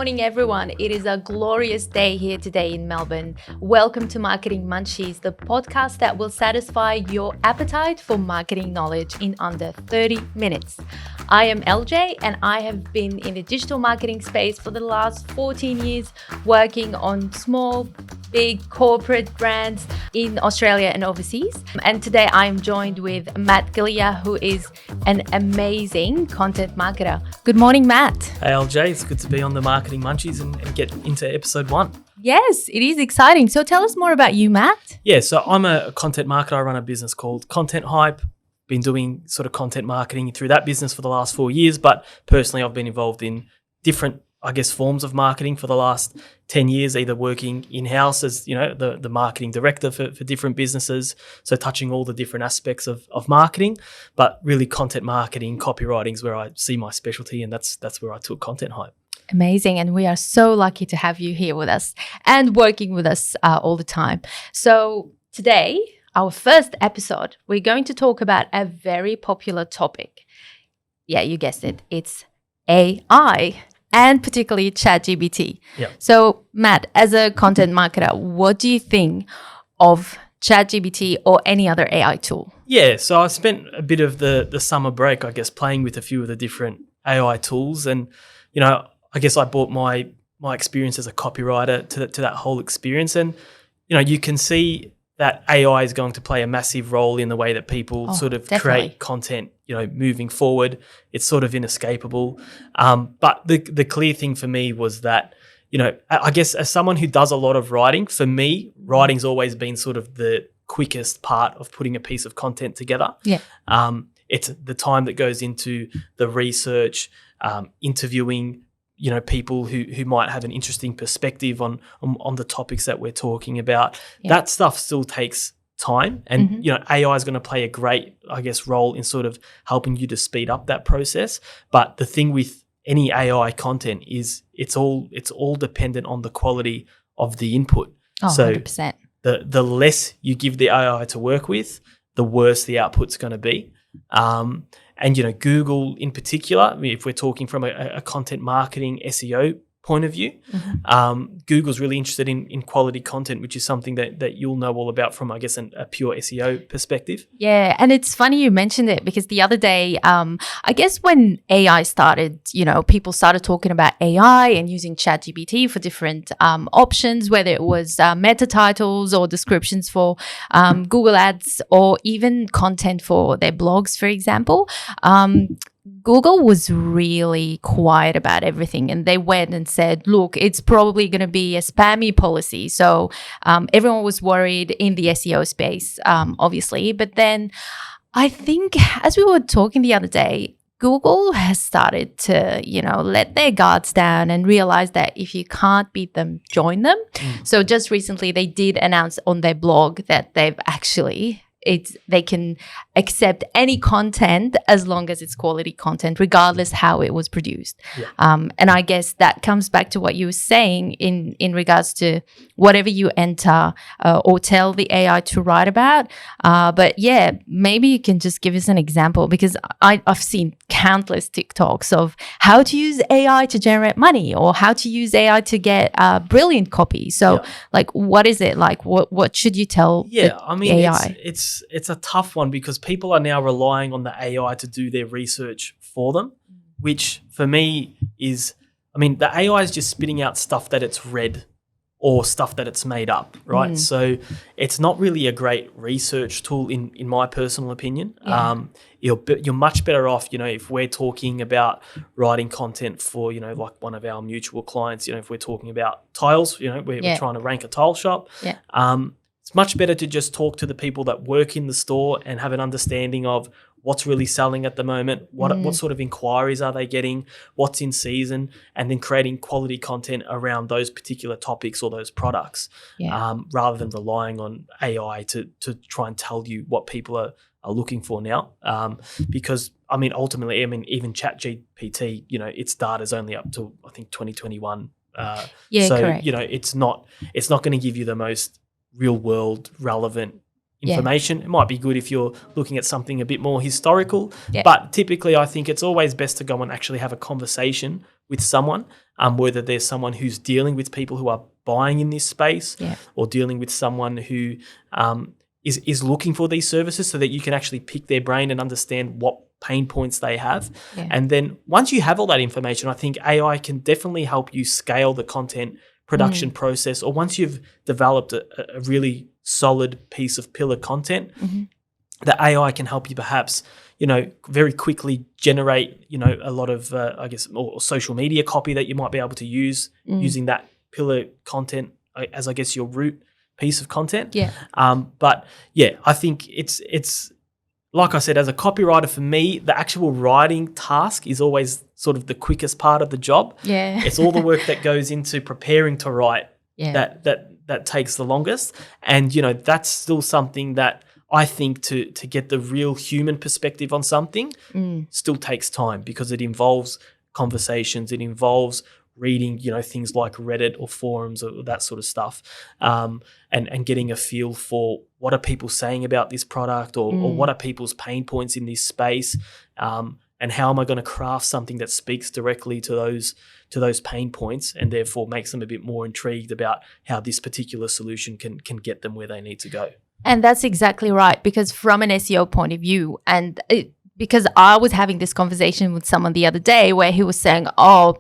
morning, everyone. It is a glorious day here today in Melbourne. Welcome to Marketing Munchies, the podcast that will satisfy your appetite for marketing knowledge in under 30 minutes. I am LJ and I have been in the digital marketing space for the last 14 years, working on small, big corporate brands in Australia and overseas. And today I'm joined with Matt Galea, who is an amazing content marketer. Good morning, Matt. Hey LJ, it's good to be on the Marketing Munchies and get into episode 1. Yes, it is exciting. So tell us more about you, Matt. Yeah, so I'm a content marketer. I run a business called Content Hype. Been doing sort of content marketing through that business for the last 4 years, but personally I've been involved in different, forms of marketing for the last 10 years, either working in-house as, the marketing director for different businesses, so touching all the different aspects of marketing, but really content marketing, copywriting is where I see my specialty, and that's where I took Content Hype. Amazing. And we are so lucky to have you here with us and working with us all the time. So today, our first episode, we're going to talk about a very popular topic. Yeah, you guessed it. It's AI and particularly Chat GPT. Yeah. So Matt, as a content marketer, what do you think of Chat GPT or any other AI tool? Yeah, so I spent a bit of the summer break, playing with a few of the different AI tools, and I brought my experience as a copywriter to that whole experience, and you can see that AI is going to play a massive role in the way that people definitely create content, moving forward. It's sort of inescapable. But the clear thing for me was that, as someone who does a lot of writing, for me, writing's always been sort of the quickest part of putting a piece of content together. Yeah. It's the time that goes into the research, interviewing, people who might have an interesting perspective on the topics that we're talking about. Yeah. That stuff still takes time, and AI is going to play a great, role in sort of helping you to speed up that process. But the thing with any AI content is it's all dependent on the quality of the input. So 100%. The less you give the AI to work with, the worse the output's going to be. And Google in particular, if we're talking from a content marketing SEO point of view, Google's really interested in quality content, which is something that you'll know all about from, a pure SEO perspective. Yeah, and it's funny you mentioned it because the other day, when AI started, people started talking about AI and using Chat GPT for different options, whether it was meta titles or descriptions for Google Ads or even content for their blogs, for example. Google was really quiet about everything, and they went and said, look, it's probably going to be a spammy policy. So everyone was worried in the SEO space, obviously. But then I think as we were talking the other day, Google has started to, let their guards down and realize that if you can't beat them, join them. So just recently they did announce on their blog that they've actually they can accept any content as long as it's quality content, regardless how it was produced. Yeah. And I guess that comes back to what you were saying in regards to whatever you enter or tell the AI to write about. But yeah, maybe you can just give us an example, because I've seen countless TikToks of how to use AI to generate money or how to use AI to get brilliant copy. So what is it like? What should you tell AI? It's a tough one because people are now relying on the AI to do their research for them, which for me is, the AI is just spitting out stuff that it's read or stuff that it's made up, right? So it's not really a great research tool in my personal opinion. Yeah. You're much better off, if we're talking about writing content for, like one of our mutual clients, if we're talking about tiles, we're trying to rank a tile shop. Yeah. It's much better to just talk to the people that work in the store and have an understanding of what's really selling at the moment, what sort of inquiries are they getting, what's in season, and then creating quality content around those particular topics or those products, rather than relying on AI to try and tell you what people are looking for now. Because, ultimately, even Chat GPT, its data is only up to, I think, 2021. Correct. It's not going to give you the most real world relevant information. It might be good if you're looking at something a bit more historical, Yeah. but typically I think it's always best to go and actually have a conversation with someone, whether there's someone who's dealing with people who are buying in this space or dealing with someone who is looking for these services, so that you can actually pick their brain and understand what pain points they have. Yeah. And then once you have all that information, I think AI can definitely help you scale the content production process, or once you've developed a really solid piece of pillar content, the AI can help you perhaps, very quickly generate, a lot of, or social media copy that you might be able to use using that pillar content as, I guess, your root piece of content. Yeah. But yeah, I think it's like I said, as a copywriter, for me, the actual writing task is always sort of the quickest part of the job. Yeah. It's all the work that goes into preparing to write that takes the longest. And, that's still something that I think to get the real human perspective on something still takes time, because it involves conversations, it involves reading, things like Reddit or forums or that sort of stuff, and getting a feel for what are people saying about this product, or what are people's pain points in this space, and how am I going to craft something that speaks directly to those pain points, and therefore makes them a bit more intrigued about how this particular solution can get them where they need to go. And that's exactly right, because from an SEO point of view, because I was having this conversation with someone the other day where he was saying,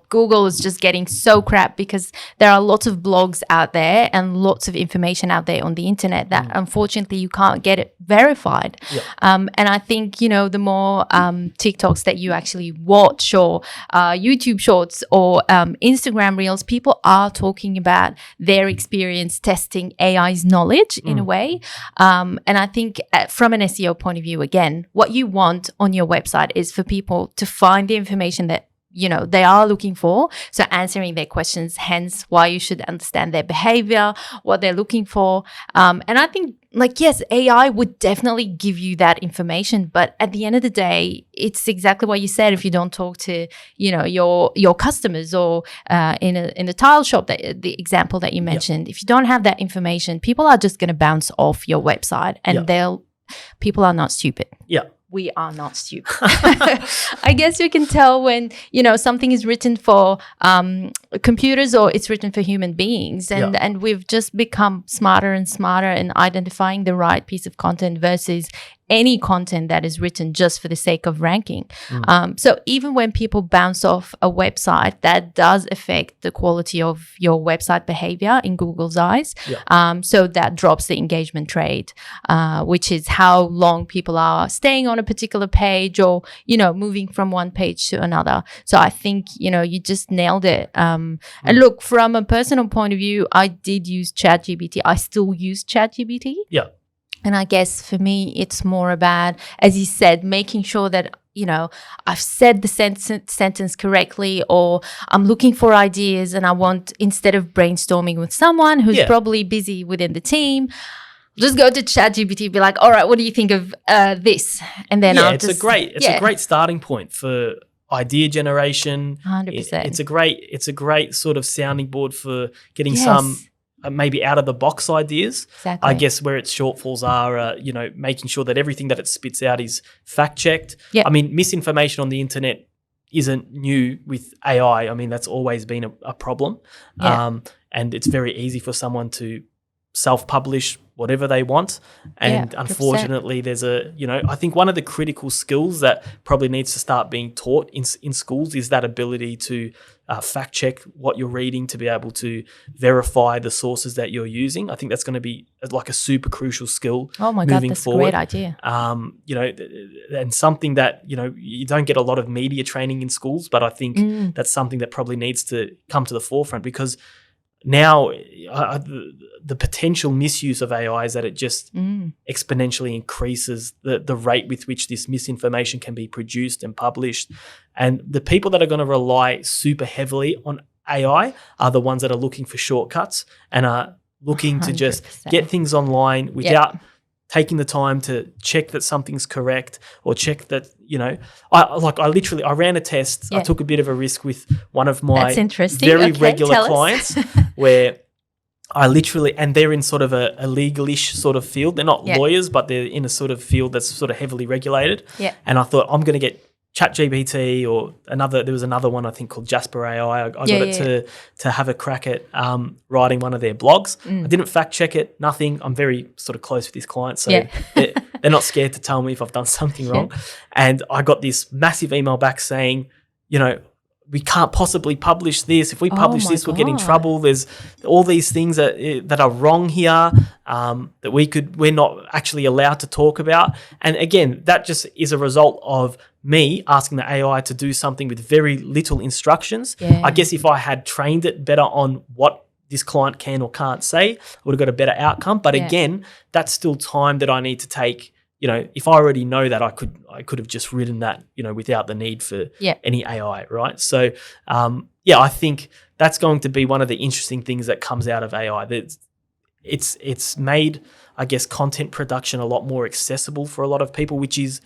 Google is just getting so crap, because there are lots of blogs out there and lots of information out there on the internet that unfortunately you can't get it verified. Yep. And I think, the more TikToks that you actually watch, or YouTube shorts, or Instagram Reels, people are talking about their experience testing AI's knowledge in a way. And I think from an SEO point of view, again, what you want on your website is for people to find the information that they are looking for, so answering their questions, hence why you should understand their behavior, what they're looking for. And I think, yes, AI would definitely give you that information, but at the end of the day, it's exactly what you said. If you don't talk to your customers, or in a tile shop, that the example that you mentioned, if you don't have that information, people are just going to bounce off your website, and people are not stupid. Yeah. We are not stupid. I guess you can tell when, something is written for computers, or it's written for human beings. And we've just become smarter and smarter in identifying the right piece of content versus any content that is written just for the sake of ranking. So even when people bounce off a website, that does affect the quality of your website behavior in Google's eyes. So that drops the engagement rate, which is how long people are staying on a particular page, or, moving from one page to another. So I think, you just nailed it. And look, from a personal point of view, I did use Chat GPT. I still use Chat GPT. Yeah. And I guess for me, it's more about, as you said, making sure that, I've said the sentence correctly, or I'm looking for ideas, and I want, instead of brainstorming with someone who's probably busy within the team, just go to Chat GPT, be like, all right, what do you think of this? And then it's a great starting point for idea generation. 100%. It's a great sort of sounding board for getting some maybe out of the box ideas. Exactly. I guess where its shortfalls are, making sure that everything that it spits out is fact checked. Yep. I mean, misinformation on the internet isn't new with AI. I mean, that's always been a problem. And it's very easy for someone to self-publish whatever they want. And unfortunately, there's I think one of the critical skills that probably needs to start being taught in schools is that ability to fact check what you're reading, to be able to verify the sources that you're using. I think that's going to be like a super crucial skill. Oh my God, that's forward. a great idea. And something that, you don't get a lot of media training in schools, but I think that's something that probably needs to come to the forefront, because now the potential misuse of AI is that it just exponentially increases the rate with which this misinformation can be produced and published. And the people that are going to rely super heavily on AI are the ones that are looking for shortcuts and are looking 100%. To just get things online without taking the time to check that something's correct, or check that, I ran a test. I took a bit of a risk with one of my very regular clients where I literally, and they're in sort of a legalish sort of field. They're not Yeah. lawyers, but they're in a sort of field that's sort of heavily regulated. Yeah. And I thought, I'm going to get Chat GPT or there was another one I think called Jasper AI. I got it to have a crack at writing one of their blogs. I didn't fact check it, nothing. I'm very sort of close with these clients, so they're not scared to tell me if I've done something wrong. And I got this massive email back saying, we can't possibly publish this. If we publish this, we'll get in trouble. There's all these things that are wrong here that we're not actually allowed to talk about. And again, that just is a result of me asking the AI to do something with very little instructions. Yeah. I guess if I had trained it better on what this client can or can't say, I would have got a better outcome. But again, that's still time that I need to take. If I already know that, I could have just written that, without the need for any AI, right? So, I think that's going to be one of the interesting things that comes out of AI. That it's made, I guess, content production a lot more accessible for a lot of people, which is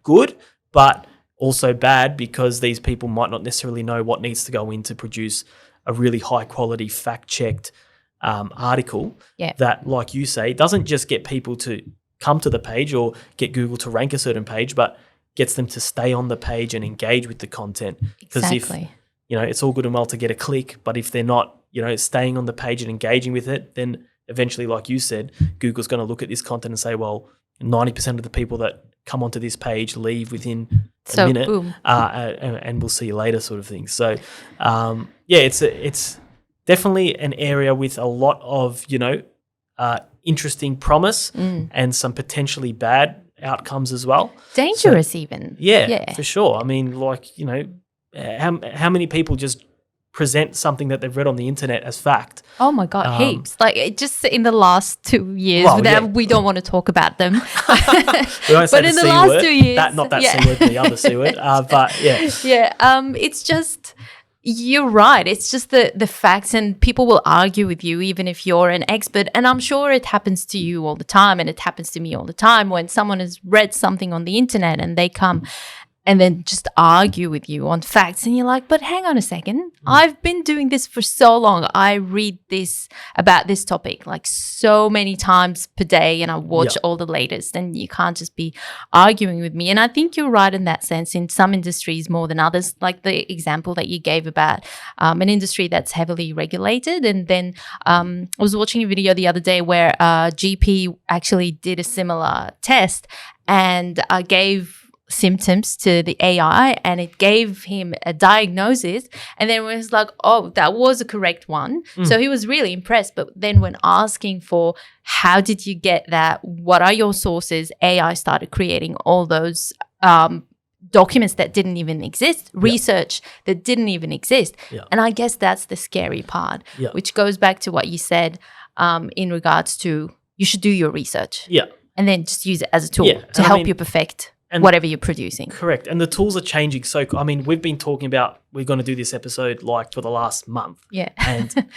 good, but also bad because these people might not necessarily know what needs to go in to produce a really high quality, fact-checked article that, like you say, doesn't just get people to come to the page or get Google to rank a certain page, but gets them to stay on the page and engage with the content. Because if, it's all good and well to get a click, but if they're not, staying on the page and engaging with it, then eventually, like you said, Google's going to look at this content and say, well, 90% of the people that come onto this page leave within a minute, and we'll see you later sort of thing. So, it's definitely an area with a lot of, interesting promise and some potentially bad outcomes as well. Dangerous even. Yeah, for sure. I mean, how many people just present something that they've read on the internet as fact? Oh my God, heaps. Just in the last 2 years, we don't want to talk about them. We won't say but in the last 2 years. Not that C word, the other C word. But yeah. Yeah, it's just... You're right. It's just the facts, and people will argue with you even if you're an expert. And I'm sure it happens to you all the time, and it happens to me all the time when someone has read something on the internet and they come and then just argue with you on facts. And you're like, but hang on a second. I've been doing this for so long. I read this about this topic like so many times per day, and I watch all the latest, and you can't just be arguing with me. And I think you're right in that sense, in some industries more than others, like the example that you gave about an industry that's heavily regulated. And then I was watching a video the other day where GP actually did a similar test and gave symptoms to the AI, and it gave him a diagnosis, and then it was like, oh, that was a correct one. So he was really impressed. But then when asking for how did you get that, what are your sources, AI started creating all those documents that didn't even exist, research that didn't even exist. And I guess that's the scary part, which goes back to what you said in regards to you should do your research and then just use it as a tool to help you perfect whatever you're producing. Correct. And the tools are changing. So, I mean, we've been talking about we're going to do this episode for the last month. Yeah. And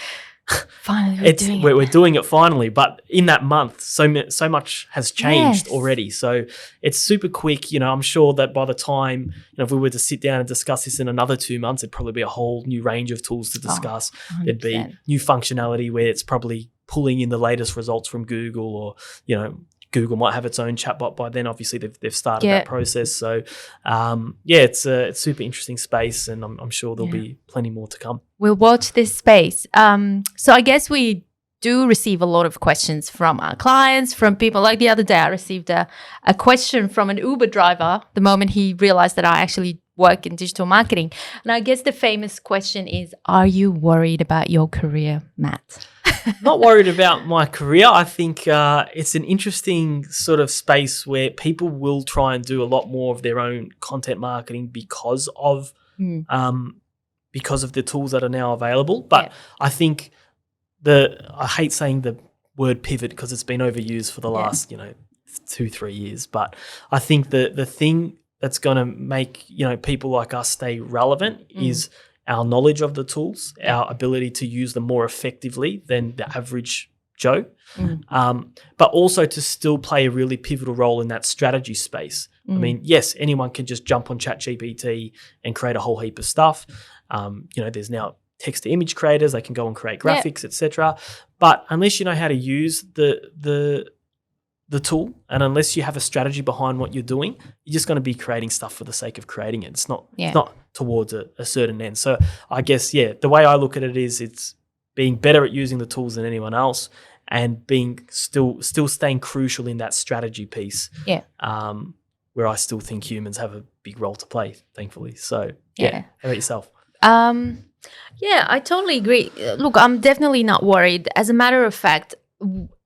finally we're doing it finally. But in that month, so much has changed already. So it's super quick. I'm sure that by the time, if we were to sit down and discuss this in another 2 months, it'd probably be a whole new range of tools to discuss. There'd be new functionality where it's probably pulling in the latest results from Google, or, Google might have its own chatbot by then. Obviously, they've started that process. So, it's a super interesting space, and I'm sure there'll be plenty more to come. We'll watch this space. So I guess we do receive a lot of questions from our clients, from people. Like the other day, I received a question from an Uber driver the moment he realized that I actually work in digital marketing. And I guess the famous question is, are you worried about your career, Matt? Not worried about my career. I think it's an interesting sort of space where people will try and do a lot more of their own content marketing because of the tools that are now available. But I think I hate saying the word pivot because it's been overused for the last 2-3 years. But I think the thing that's going to make people like us stay relevant is our knowledge of the tools, our ability to use them more effectively than the average Joe, but also to still play a really pivotal role in that strategy space. I mean, yes, anyone can just jump on Chat GPT and create a whole heap of stuff. There's now text-to-image creators. They can go and create graphics, etc. But unless you know how to use the tool, and unless you have a strategy behind what you're doing, you're just going to be creating stuff for the sake of creating it. It's not towards a certain end. So I guess, the way I look at it is it's being better at using the tools than anyone else, and being still staying crucial in that strategy piece. Yeah. Where I still think humans have a big role to play, thankfully. So how about yourself? Yeah, I totally agree. Look, I'm definitely not worried. As a matter of fact,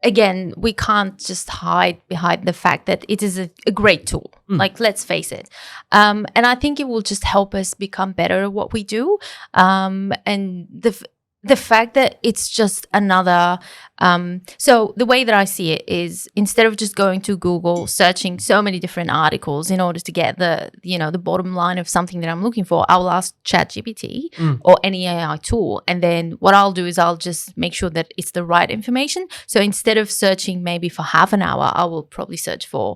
again, we can't just hide behind the fact that it is a great tool. Like, let's face it. And I think it will just help us become better at what we do. And the fact that it's just another so the way that I see it is, instead of just going to Google, searching so many different articles in order to get the bottom line of something that I'm looking for, I will ask Chat GPT or any AI tool, and then what I'll do is I'll just make sure that it's the right information. So instead of searching maybe for half an hour, I will probably search for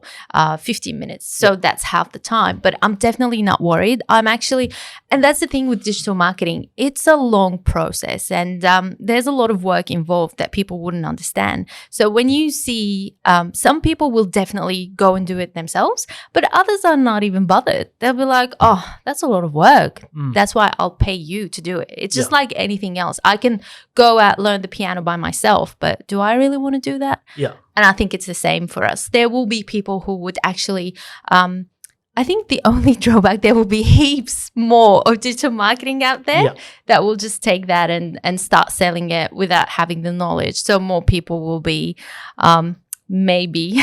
15 minutes. So that's half the time. But I'm definitely not worried. I'm actually, and that's the thing with digital marketing, it's a long process, and there's a lot of work involved that people wouldn't understand. So when you see some people will definitely go and do it themselves, but others are not even bothered. They'll be like, oh, that's a lot of work. That's why I'll pay you to do it. It's just like anything else. I can go out, learn the piano by myself, but do I really want to do that? Yeah. And I think it's the same for us. There will be people who would actually I think the only drawback, there will be heaps more of digital marketing out there that will just take that and start selling it without having the knowledge. So more people will be maybe,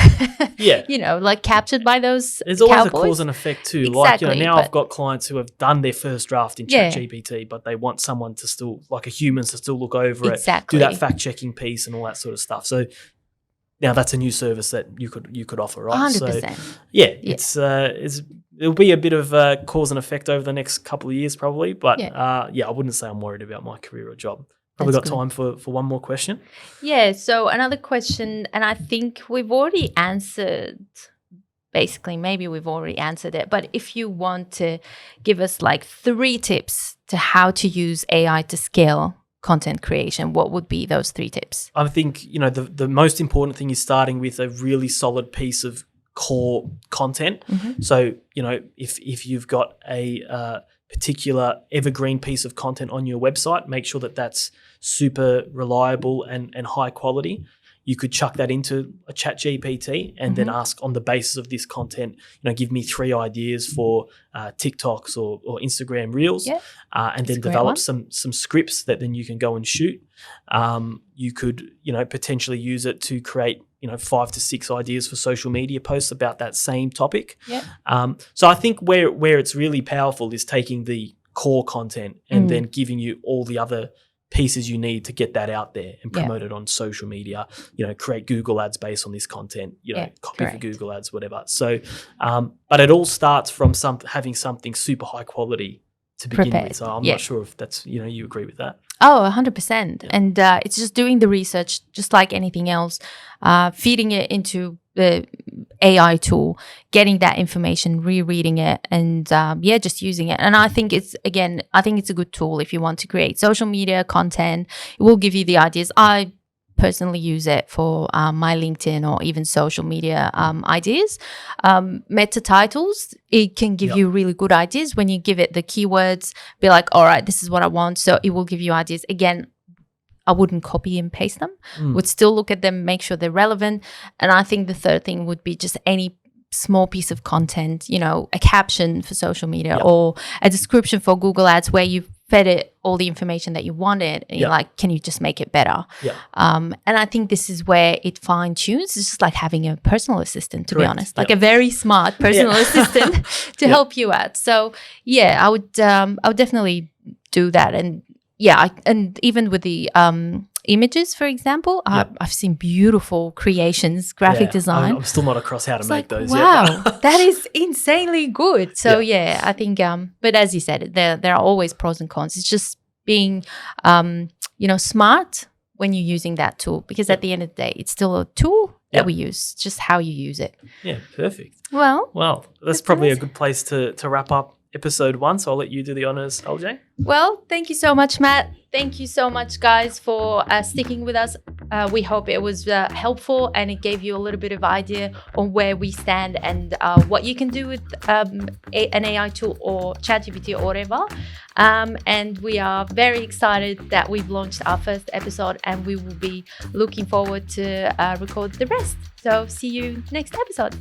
like captured by those There's always cowboys. a cause and effect too. Exactly, like, now I've got clients who have done their first draft in Chat GPT, but they want someone to still, like a human, to still look over it, do that fact-checking piece and all that sort of stuff. So now that's a new service that you could offer, right? 100%. So it'll be a bit of cause and effect over the next couple of years probably, but I wouldn't say I'm worried about my career or job. Probably got time for one more question. Yeah, so another question, and I think we've already answered, basically, maybe we've already answered it, but if you want to give us like 3 tips to how to use AI to scale content creation, what would be those 3 tips? I think, the most important thing is starting with a really solid piece of core content. So, if you've got a particular evergreen piece of content on your website, make sure that that's super reliable and high quality. You could chuck that into a Chat GPT and then ask, on the basis of this content, give me 3 ideas for TikToks or Instagram Reels, and then develop some scripts that then you can go and shoot. You could, potentially use it to create, 5 to 6 ideas for social media posts about that same topic. So I think where it's really powerful is taking the core content and then giving you all the other pieces you need to get that out there and promote it on social media, create Google ads based on this content, copy for Google ads, whatever. So, but it all starts from having something super high quality to begin with. So I'm not sure if that's, you agree with that. Oh, 100%. And it's just doing the research, just like anything else, feeding it into the AI tool, getting that information, rereading it, and just using it. And I think it's a good tool if you want to create social media content. It will give you the ideas. I personally use it for my LinkedIn or even social media ideas. Meta titles, it can give you really good ideas when you give it the keywords, be like, all right, this is what I want. So it will give you ideas. Again, I wouldn't copy and paste them. Would still look at them, make sure they're relevant. And I think the third thing would be just any small piece of content, a caption for social media or a description for Google Ads where you've fed it all the information that you wanted, and you're like, can you just make it better? And I think this is where it fine tunes. It's just like having a personal assistant, to be honest, like a very smart personal assistant to help you out. So I would definitely do that. And and even with the images, for example, I've seen beautiful creations, graphic design. I'm still not across how to make those. Wow, that is insanely good. So I think, but as you said, there are always pros and cons. It's just being, smart when you're using that tool, because at the end of the day, it's still a tool that we use, just how you use it. Yeah, perfect. Well, that's probably a good place to wrap up episode 1. So I'll let you do the honors, LJ. Well, thank you so much, Matt. Thank you so much, guys, for sticking with us. We hope it was helpful and it gave you a little bit of idea on where we stand and what you can do with an AI tool or Chat GPT or whatever. And we are very excited that we've launched our first episode, and we will be looking forward to record the rest. So see you next episode.